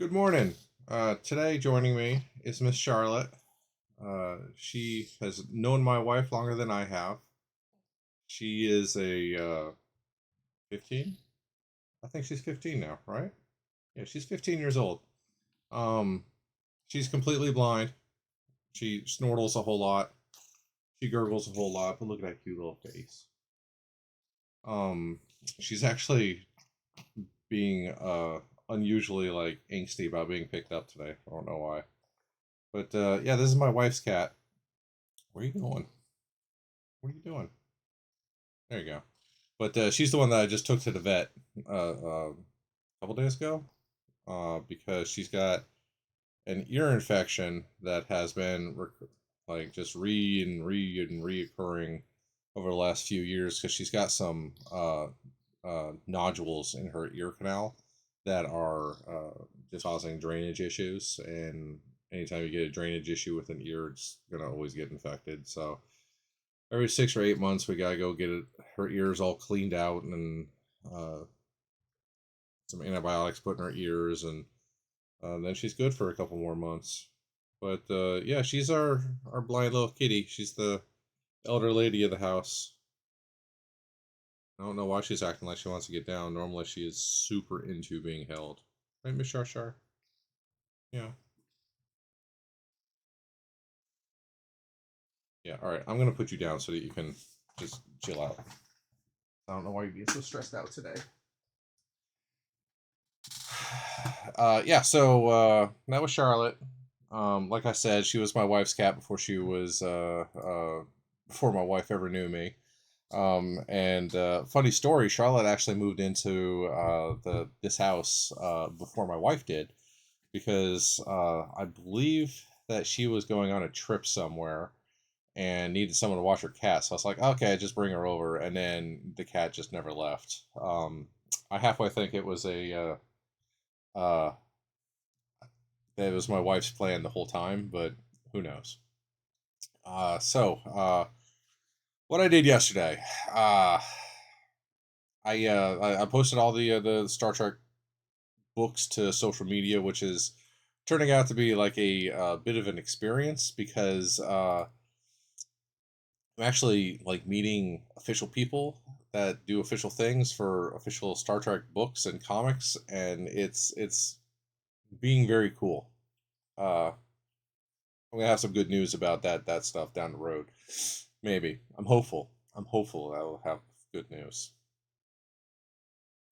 Good morning. Today joining me is Miss Charlotte. She has known my wife longer than I have. She is a 15. I think she's 15 now, right? Yeah, she's 15 years old. Um, she's completely blind. She snortles a whole lot. She gurgles a whole lot. But look at that cute little face. Um, she's actually being unusually like angsty about being picked up today. I don't know why. But yeah, this is my wife's cat. Where are you going? What are you doing? There you go. But she's the one that I just took to the vet a couple days ago because she's got an ear infection that has been like just reoccurring over the last few years because she's got some nodules in her ear canal that are just causing drainage issues. And anytime you get a drainage issue with an ear, it's gonna always get infected. So every 6 or 8 months we gotta go get her ears all cleaned out and uh, some antibiotics put in her ears, and then she's good for a couple more months. But yeah, she's our blind little kitty. She's the elder lady of the house. I don't know why she's acting like she wants to get down. Normally she is super into being held, right, Miss Shar? Yeah, yeah. All right, I'm gonna put you down so that you can just chill out. I don't know why you're being so stressed out today. Yeah, so that was Charlotte. Like I said, she was my wife's cat before she was before my wife ever knew me. And funny story, Charlotte actually moved into the this house before my wife did because I believe that she was going on a trip somewhere and needed someone to watch her cat. So I was like, okay, just bring her over, and then the cat just never left. I halfway think it was a uh, that it was my wife's plan the whole time, but who knows? What I did yesterday, uh, I posted all the Star Trek books to social media, which is turning out to be like a bit of an experience because I'm actually like meeting official people that do official things for official Star Trek books and comics, and it's being very cool. Uh, I'm gonna have some good news about that stuff down the road. Maybe. I'm hopeful. I'm hopeful I will have good news.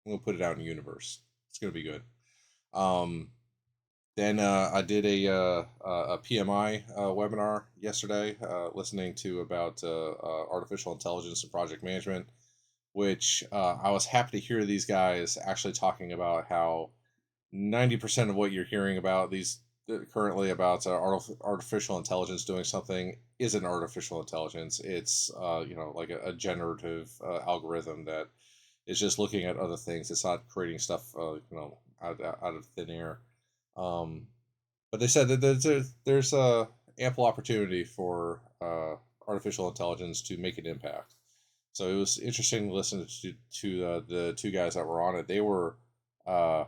I'm gonna put it out in the universe. It's gonna be good. Um, then I did a PMI webinar yesterday, listening to about artificial intelligence and project management, which I was happy to hear these guys actually talking about how 90% of what you're hearing about these currently about artificial intelligence doing something isn't artificial intelligence. It's like a generative algorithm that is just looking at other things. It's not creating stuff out of thin air. Um, but they said that there's a ample opportunity for artificial intelligence to make an impact. So it was interesting to listen to the two guys that were on it. They were uh,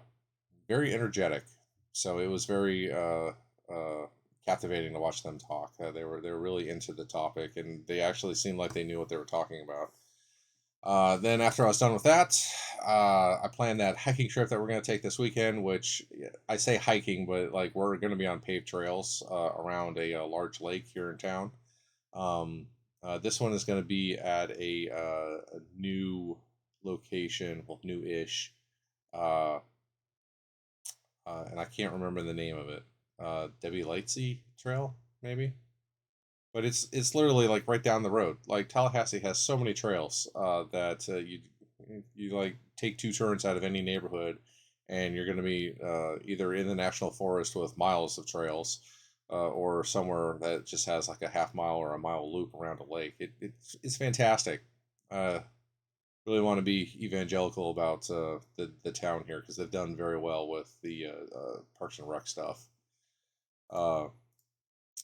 very energetic. So it was very uh, captivating to watch them talk. They were really into the topic, and they actually seemed like they knew what they were talking about. Then after I was done with that, I planned that hiking trip that we're going to take this weekend. Which I say hiking, but like we're going to be on paved trails around a large lake here in town. Um, this one is going to be at a new location, well, new-ish. Uh, and I can't remember the name of it. Debbie Lightsey Trail, maybe. But it's literally like right down the road. Like Tallahassee has so many trails that you like take two turns out of any neighborhood, and you're going to be either in the national forest with miles of trails, or somewhere that just has like a half mile or a mile loop around a lake. It's fantastic. Uh, really want to be evangelical about the town here because they've done very well with the Parks and Rec stuff. Uh,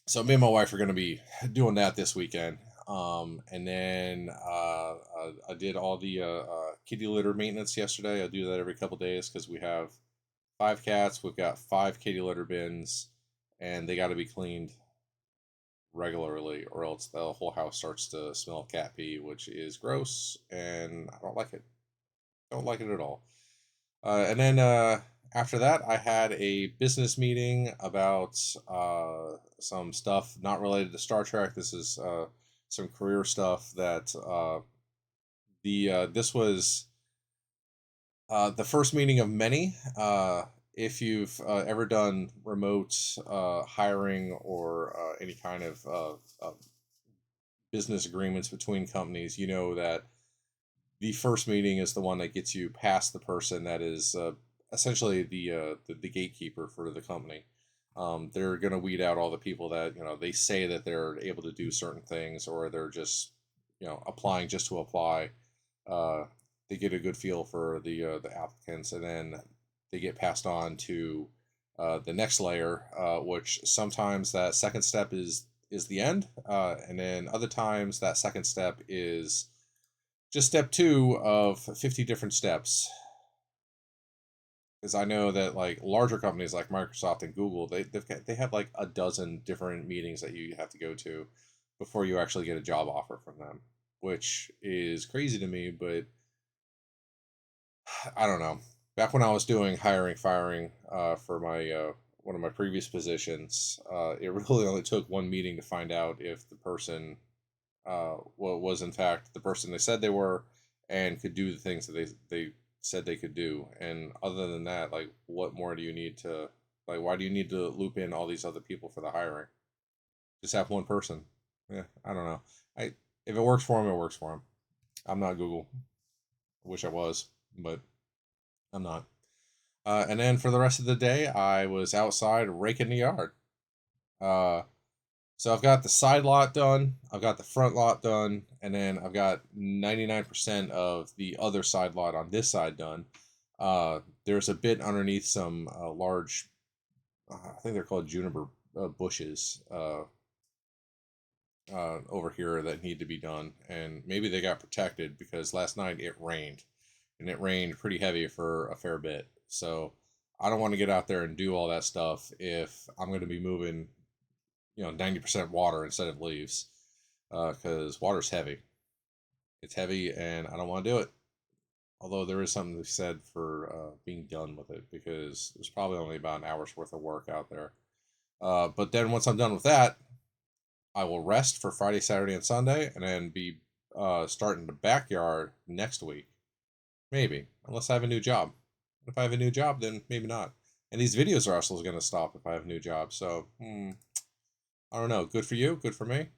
so me and my wife are going to be doing that this weekend. And then I did all the kitty litter maintenance yesterday. I do that every couple days because we have 5 cats. We've got 5 kitty litter bins, and they got to be cleaned regularly, or else the whole house starts to smell cat pee, which is gross, and I don't like it. Don't like it at all. And then after that, I had a business meeting about some stuff not related to Star Trek. This is some career stuff that the this was the first meeting of many. If you've ever done remote hiring or any kind of business agreements between companies, you know that the first meeting is the one that gets you past the person that is essentially the gatekeeper for the company. They're going to weed out all the people that they say that they're able to do certain things, or they're just applying just to apply. Uh, they get a good feel for the applicants, and then they get passed on to the next layer, which sometimes that second step is the end, and then other times that second step is just step two of 50 different steps. Because I know that like larger companies like Microsoft and Google, they have like a dozen different meetings that you have to go to before you actually get a job offer from them, which is crazy to me. But I don't know. Back when I was doing hiring, firing for my one of my previous positions, it really only took one meeting to find out if the person was in fact the person they said they were, and could do the things that they said they could do. And other than that, like, what more do you need to, like, why do you need to loop in all these other people for the hiring? Just have one person. Yeah, I don't know. I If it works for him, it works for him. I'm not Google. I wish I was, but I'm not. And then for the rest of the day, I was outside raking the yard. Uh, So I've got the side lot done, I've got the front lot done, and then I've got 99% of the other side lot on this side done. There's a bit underneath some large, I think they're called juniper bushes over here that need to be done. And maybe they got protected because last night it rained, and it rained pretty heavy for a fair bit. So I don't want to get out there and do all that stuff if I'm going to be moving 90% water instead of leaves, because water's heavy. It's heavy, and I don't want to do it. Although there is something to be said for being done with it, because there's probably only about an hour's worth of work out there. But then once I'm done with that, I will rest for Friday, Saturday, and Sunday, and then be starting the backyard next week. Maybe, unless I have a new job. If I have a new job, then maybe not. And these videos are also going to stop if I have a new job. So, I don't know. Good for you. Good for me.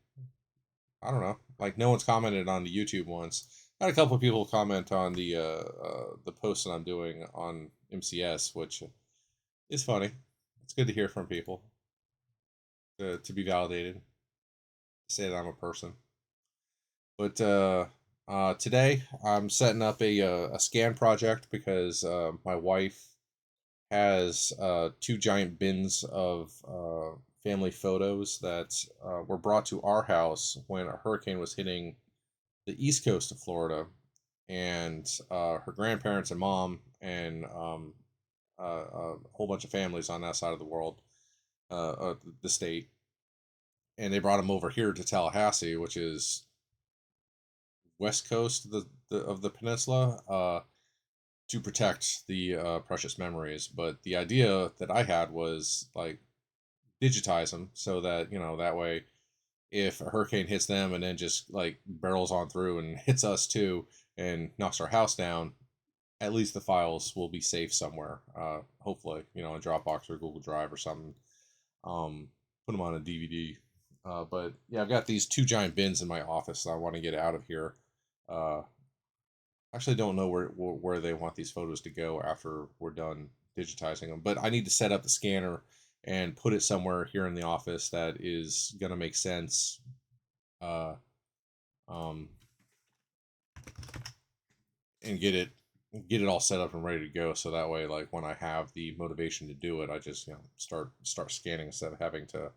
I don't know. Like, no one's commented on the YouTube ones. I had a couple of people comment on the post that I'm doing on MCS, which is funny. It's good to hear from people, to be validated. Say that I'm a person. But today I'm setting up a scan project because my wife has two giant bins of family photos that were brought to our house when a hurricane was hitting the east coast of Florida, and her grandparents and mom and a whole bunch of families on that side of the world, the state, and they brought them over here to Tallahassee, which is west coast of the peninsula, to protect the precious memories. But the idea that I had was like digitize them so that that way if a hurricane hits them and then just like barrels on through and hits us too and knocks our house down, at least the files will be safe somewhere. Hopefully, in Dropbox or Google Drive or something. Put them on a DVD. But yeah, I've got these two giant bins in my office that I want to get out of here. Uh, Actually, don't know where they want these photos to go after we're done digitizing them. But I need to set up the scanner and put it somewhere here in the office that is gonna make sense. Uh, um, and get it all set up and ready to go. So that way, like when I have the motivation to do it, I just start scanning instead of having to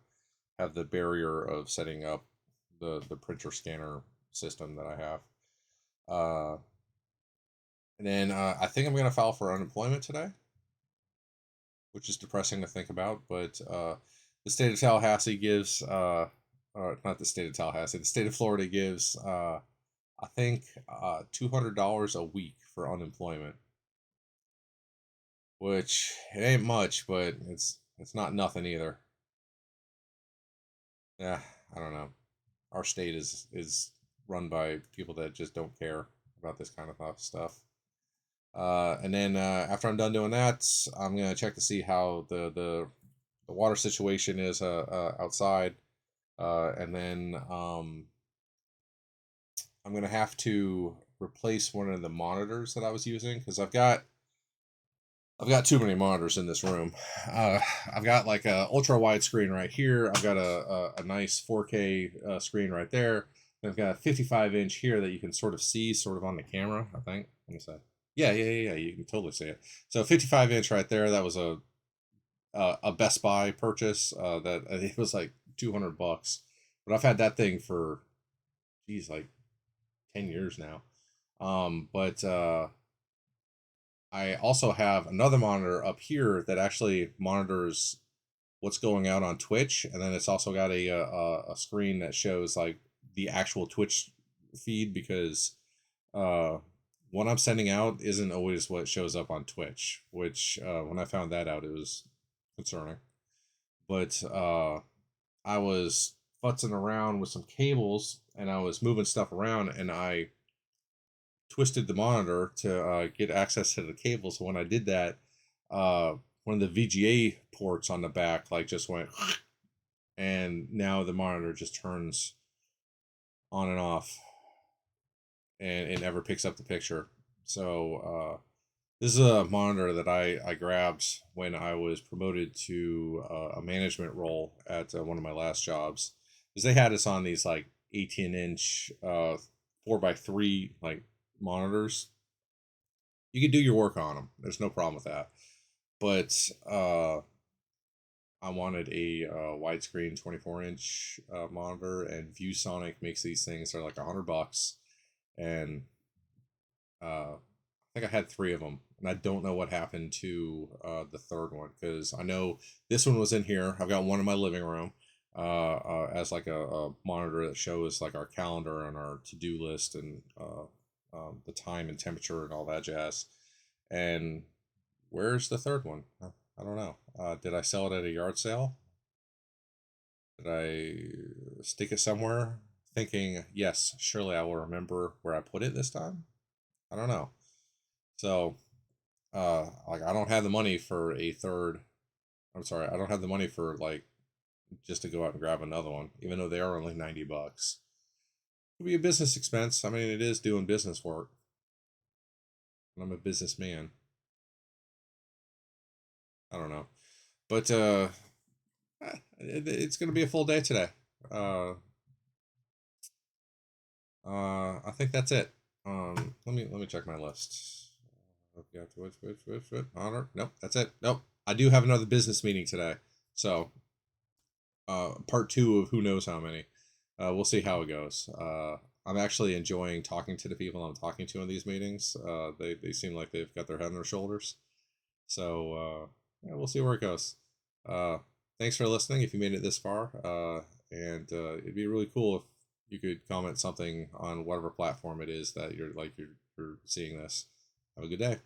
have the barrier of setting up the printer scanner system that I have. And then I think I'm gonna file for unemployment today. which is depressing to think about. But the state of Tallahassee gives, not the state of Tallahassee, the state of Florida gives, I think, $200 a week for unemployment, which it ain't much, but it's not nothing either. Yeah, I don't know. Our state is run by people that just don't care about this kind of stuff. And then after I'm done doing that, I'm gonna check to see how the water situation is outside, and then I'm gonna have to replace one of the monitors that I was using because I've got too many monitors in this room. Uh, I've got like a ultra wide screen right here. I've got a nice 4K screen right there. And I've got a 55-inch here that you can sort of see, sort of on the camera. I think. Let me say. Yeah, yeah, yeah, yeah. You can totally see it. So 55-inch right there. That was a Best Buy purchase. That it was like $200, but I've had that thing for, geez, like 10 years now. But I also have another monitor up here that actually monitors what's going out on Twitch, and then it's also got a screen that shows like the actual Twitch feed because uh, what I'm sending out isn't always what shows up on Twitch. Which when I found that out, it was concerning. But I was futzing around with some cables, and I was moving stuff around, and I twisted the monitor to get access to the cable. So when I did that, one of the VGA ports on the back like just went, and now the monitor just turns on and off, and it never picks up the picture. So this is a monitor that I grabbed when I was promoted to a management role at one of my last jobs, because they had us on these like 18-inch 4x3 like monitors. You can do your work on them. There's no problem with that. But I wanted a widescreen 24-inch monitor, and ViewSonic makes these things. They're like $100, and I think I had three of them, and I don't know what happened to the third one because I know this one was in here. I've got one in my living room as like a monitor that shows like our calendar and our to-do list and the time and temperature and all that jazz. And where's the third one? I don't know. Did I sell it at a yard sale? Did I stick it somewhere thinking, yes, surely I will remember where I put it this time? I don't know. So, like, I don't have the money for a third. I'm sorry, I don't have the money for, like, just to go out and grab another one, even though they are only $90. It'll be a business expense. I mean, it is doing business work, and I'm a businessman. I don't know. But, it's going to be a full day today. Uh, I think that's it. Let me check my list. Okay, honor. Nope, that's it. Nope. I do have another business meeting today. So, part two of who knows how many. We'll see how it goes. I'm actually enjoying talking to the people I'm talking to in these meetings. They seem like they've got their head on their shoulders. So, yeah, we'll see where it goes. Uh, Thanks for listening if you made it this far. And it'd be really cool if you could comment something on whatever platform it is that you're seeing this. Have a good day.